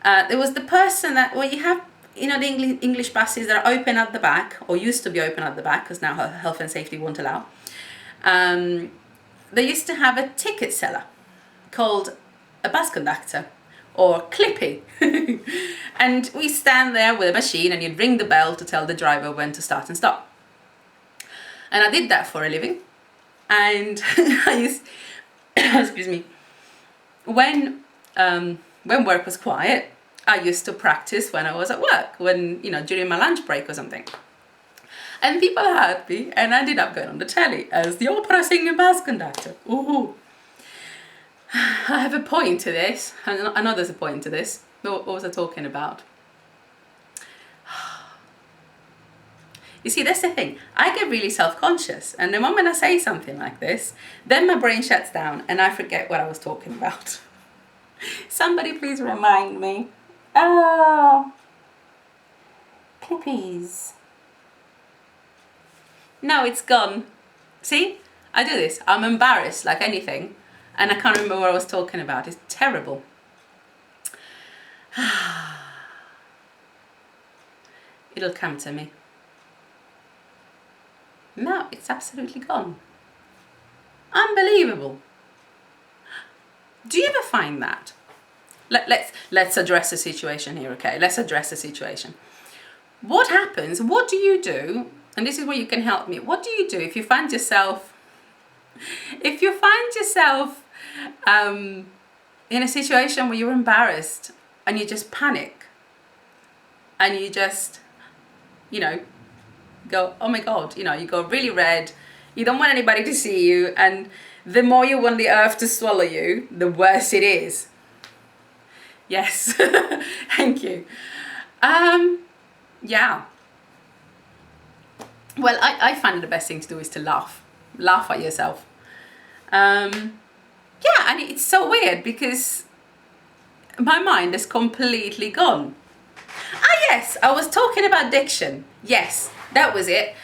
There was the person that, well, you have, the English buses that are open at the back, or used to be open at the back, because now health and safety won't allow. They used to have a ticket seller called a bus conductor, or Clippy. And we stand there with a machine, and you'd ring the bell to tell the driver when to start and stop. And I did that for a living. And I used, excuse me, when work was quiet, I used to practice when I was at work, when, during my lunch break or something. And people heard me, and I ended up going on the telly as the opera singing bus conductor. Ooh. I have a point to this. I know there's a point to this. What was I talking about? You see, that's the thing. I get really self-conscious, and the moment I say something like this, then my brain shuts down and I forget what I was talking about. Somebody please remind me. Oh, Clippies. No, it's gone. See, I do this. I'm embarrassed like anything, and I can't remember what I was talking about. It's terrible. It'll come to me. No, it's absolutely gone. Unbelievable. Do you ever find that? Let's address the situation here, okay? Let's address the situation. What happens? What do you do? And this is where you can help me. What do you do if you find yourself in a situation where you're embarrassed and you just panic and you just, go, oh my God, you go really red, you don't want anybody to see you, and the more you want the earth to swallow you, the worse it is. Yes, thank you. Yeah. Well, I find the best thing to do is to laugh at yourself. Yeah, and it's so weird because my mind is completely gone. Yes, I was talking about Diction. Yes, that was it.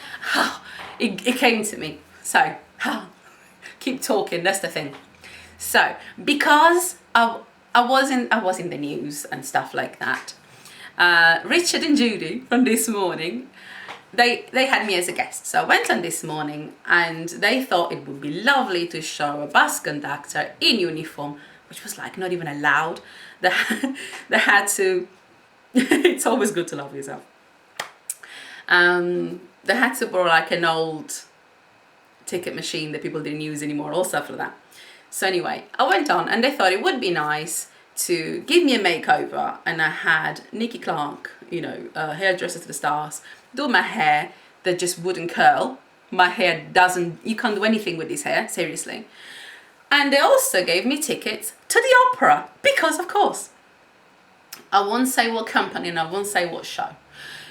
It came to me. So, keep talking, that's the thing. So, because I was in the news and stuff like that, Richard and Judy from This Morning, they had me as a guest. So I went on This Morning, and they thought it would be lovely to show a bus conductor in uniform, which was like not even allowed. They had to, it's always good to love yourself. They had to borrow like an old ticket machine that people didn't use anymore, all stuff like that. So anyway, I went on, and they thought it would be nice to give me a makeover, and I had Nikki Clark, hairdresser to the stars, do my hair that just wouldn't curl. My hair you can't do anything with this hair, seriously. And they also gave me tickets to the opera, because of course. I won't say what company and I won't say what show,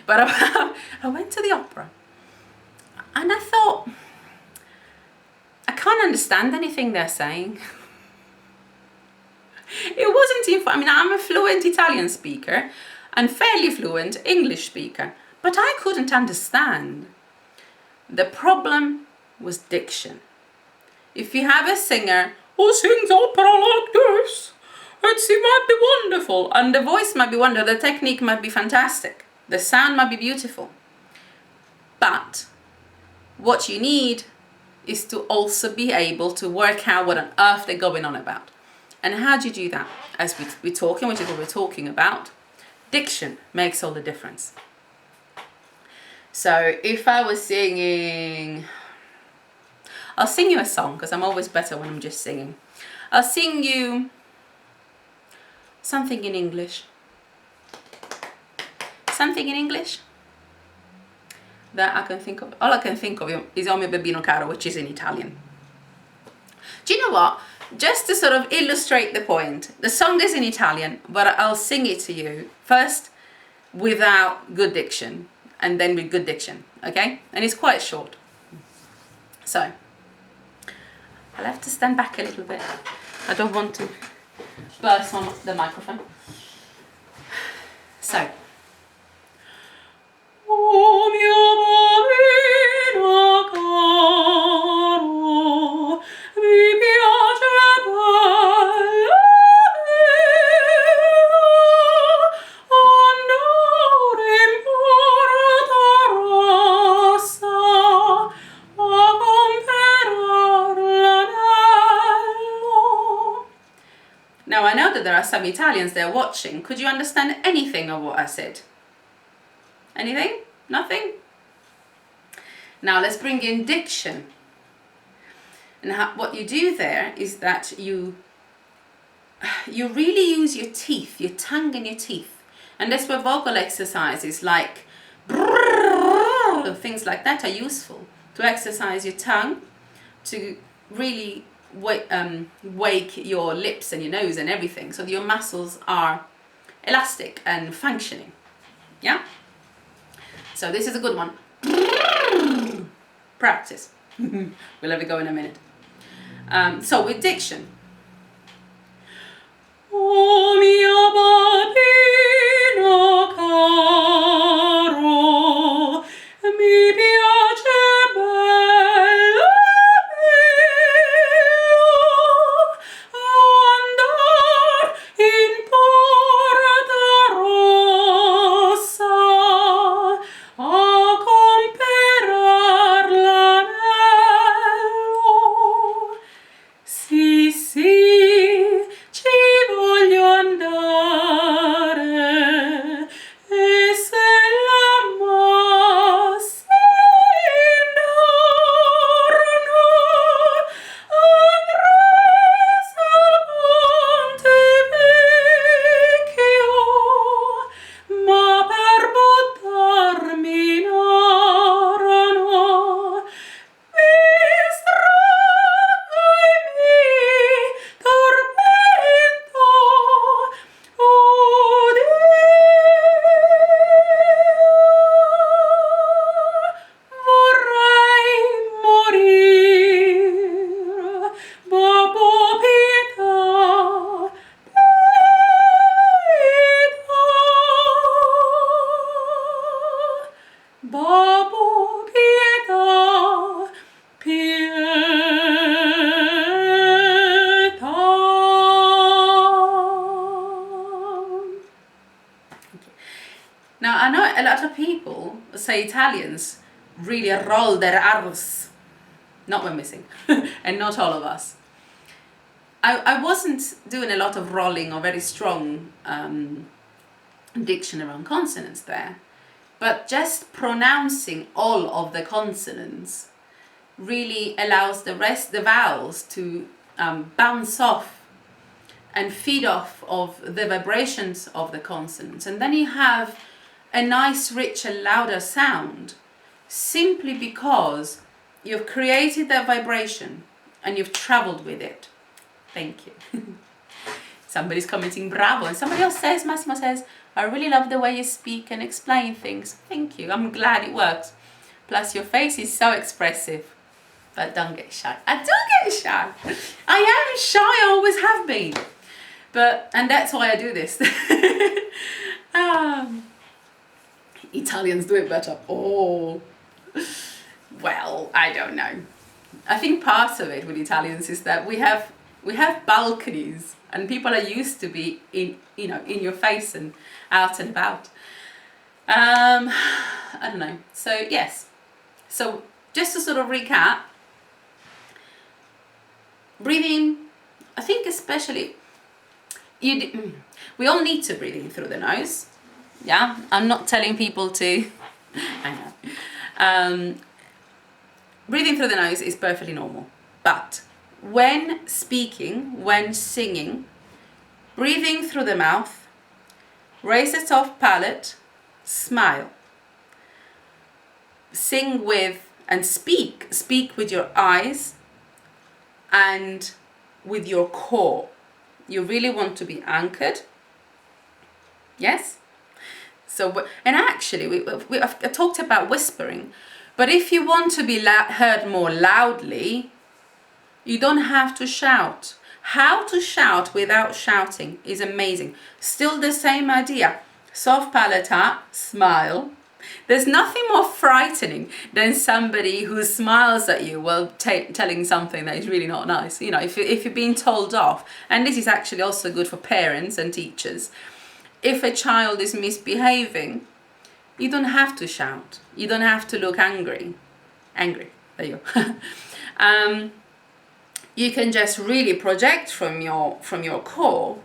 but I went to the opera, and I thought, I can't understand anything they're saying. It wasn't, I'm a fluent Italian speaker and fairly fluent English speaker, but I couldn't understand. The problem was diction. If you have a singer who sings opera like this, it might be wonderful, and the voice might be wonderful, the technique might be fantastic, the sound might be beautiful, but what you need is to also be able to work out what on earth they're going on about. And how do you do that? As we're talking, which is what we're talking about, diction makes all the difference. So if I was singing, I'll sing you a song, because I'm always better when I'm just singing. I'll sing you something in English. Something in English that I can think of. All I can think of is O mio bambino caro, which is in Italian. Do you know what? Just to sort of illustrate the point, the song is in Italian, but I'll sing it to you first without good diction, and then with good diction, okay? And it's quite short. So, I'll have to stand back a little bit. I don't want to burst on the microphone. So, oh mio bambino caro, mi piace some Italians there watching. Could you understand anything of what I said? Anything? Nothing? Now let's bring in diction. And what you do there is that you really use your teeth, your tongue and your teeth. And that's where vocal exercises like things like that are useful. To exercise your tongue, to really wake your lips and your nose and everything, so that your muscles are elastic and functioning. Yeah? So this is a good one. Practice. We'll have a go in a minute. So with diction. Oh mio bambino caro, mi piace bello andar in porta rossa a comperar l'anello. Sì, sì, ci voglio andare, e se la massa intorno andrà al Ponte Vecchio, ma per buttarmi in arno mi tormento, vorrei morire, Babbo pietà, Babbo pietà, pietà. Now I know a lot of people, say Italians, really roll their R's. Not when we sing, and not all of us. I wasn't doing a lot of rolling or very strong diction around consonants there, but just pronouncing all of the consonants really allows the vowels to bounce off and feed off of the vibrations of the consonants, and then you have a nice, richer, louder sound, simply because you've created that vibration and you've traveled with it. Thank you. Somebody's commenting bravo, and somebody else says, Massimo says, I really love the way you speak and explain things. Thank you. I'm glad it works. Plus your face is so expressive. But don't get shy. I do get shy. I am shy, I always have been. And that's why I do this. Italians do it better. Oh, well, I don't know. I think part of it with Italians is that we have balconies, and people are used to be in your face and out and about. I don't know. So yes. So just to sort of recap, breathing. I think especially we all need to breathe in through the nose. Yeah, I'm not telling people to. I know. Breathing through the nose is perfectly normal, but when speaking, when singing, breathing through the mouth, raise the soft palate, smile. Sing with and speak with your eyes and with your core. You really want to be anchored. Yes? So, and actually, I talked about whispering, but if you want to be heard more loudly, you don't have to shout. How to shout without shouting is amazing. Still the same idea. Soft palate up, smile. There's nothing more frightening than somebody who smiles at you while telling something that is really not nice. You know, if you're being told off, and this is actually also good for parents and teachers. If a child is misbehaving, you don't have to shout. You don't have to look angry. There you go. You can just really project from your core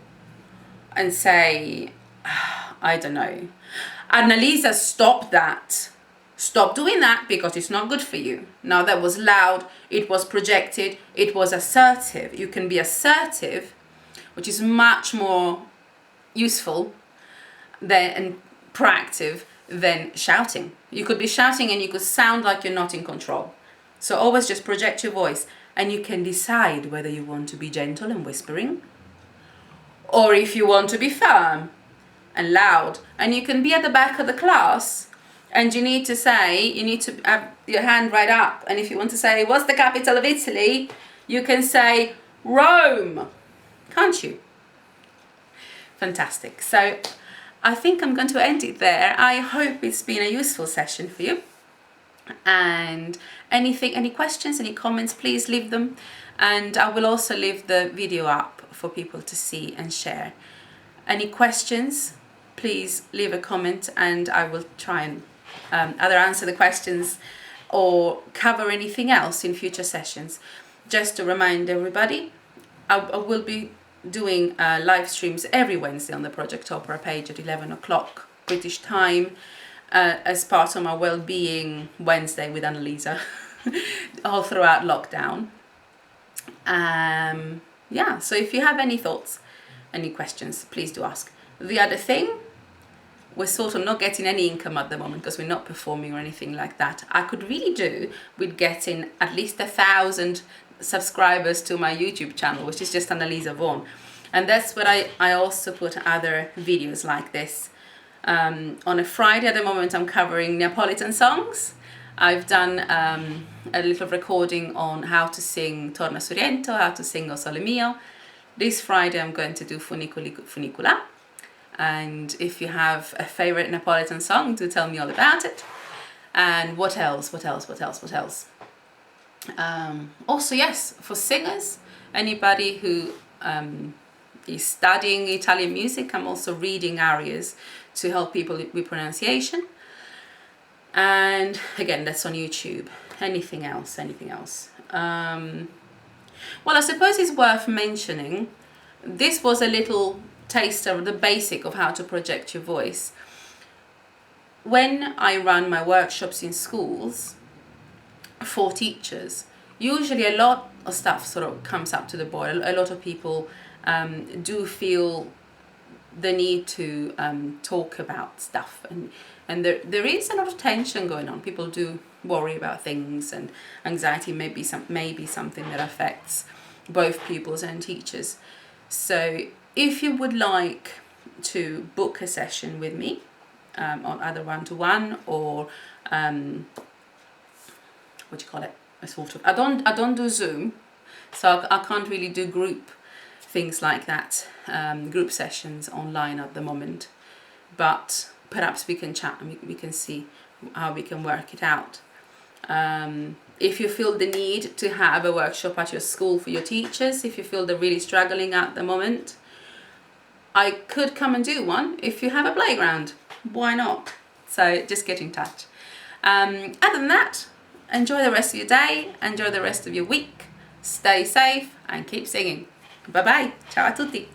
and say, I don't know, Annalisa, stop that. Stop doing that because it's not good for you. Now that was loud, it was projected, it was assertive. You can be assertive, which is much more useful and proactive than shouting. You could be shouting and you could sound like you're not in control. So always just project your voice, and you can decide whether you want to be gentle and whispering, or if you want to be firm and loud. And you can be at the back of the class and you need to have your hand right up. And if you want to say, what's the capital of Italy? You can say Rome, can't you? Fantastic. So I think I'm going to end it there. I hope it's been a useful session for you. And any questions, any comments, please leave them. And I will also leave the video up for people to see and share. Any questions, please leave a comment and I will try and either answer the questions or cover anything else in future sessions. Just to remind everybody, I will be doing live streams every Wednesday on the Project Opera page at 11 o'clock British time as part of my Wellbeing Wednesday with Annalisa all throughout lockdown. Yeah, so if you have any thoughts, any questions, please do ask. The other thing, we're sort of not getting any income at the moment because we're not performing or anything like that. I could really do with getting at least 1,000 subscribers to my YouTube channel, which is just Annalisa Vaughan. And that's what I also put other videos like this. On a Friday at the moment, I'm covering Neapolitan songs. I've done a little recording on how to sing Torna Suriento, how to sing O Sole Mio. This Friday I'm going to do Funicula. And if you have a favorite Neapolitan song, do tell me all about it. And what else? Also, yes, for singers, anybody who is studying Italian music, I'm also reading arias to help people with pronunciation. And again, that's on YouTube. Anything else? Well, I suppose it's worth mentioning, this was a little taster of the basic of how to project your voice. When I run my workshops in schools for teachers, usually a lot of stuff sort of comes up to the board. A lot of people do feel the need to talk about stuff, and there is a lot of tension going on. People do worry about things, and anxiety may be something that affects both pupils and teachers. So if you would like to book a session with me on either one-to-one or I don't do Zoom, so I can't really do group things like that, group sessions online at the moment, but perhaps we can chat and we can see how we can work it out. If you feel the need to have a workshop at your school for your teachers, if you feel they're really struggling at the moment, I could come and do one. If you have a playground, why not? So just get in touch. Other than that, enjoy the rest of your day, enjoy the rest of your week, stay safe and keep singing. Bye bye, ciao a tutti.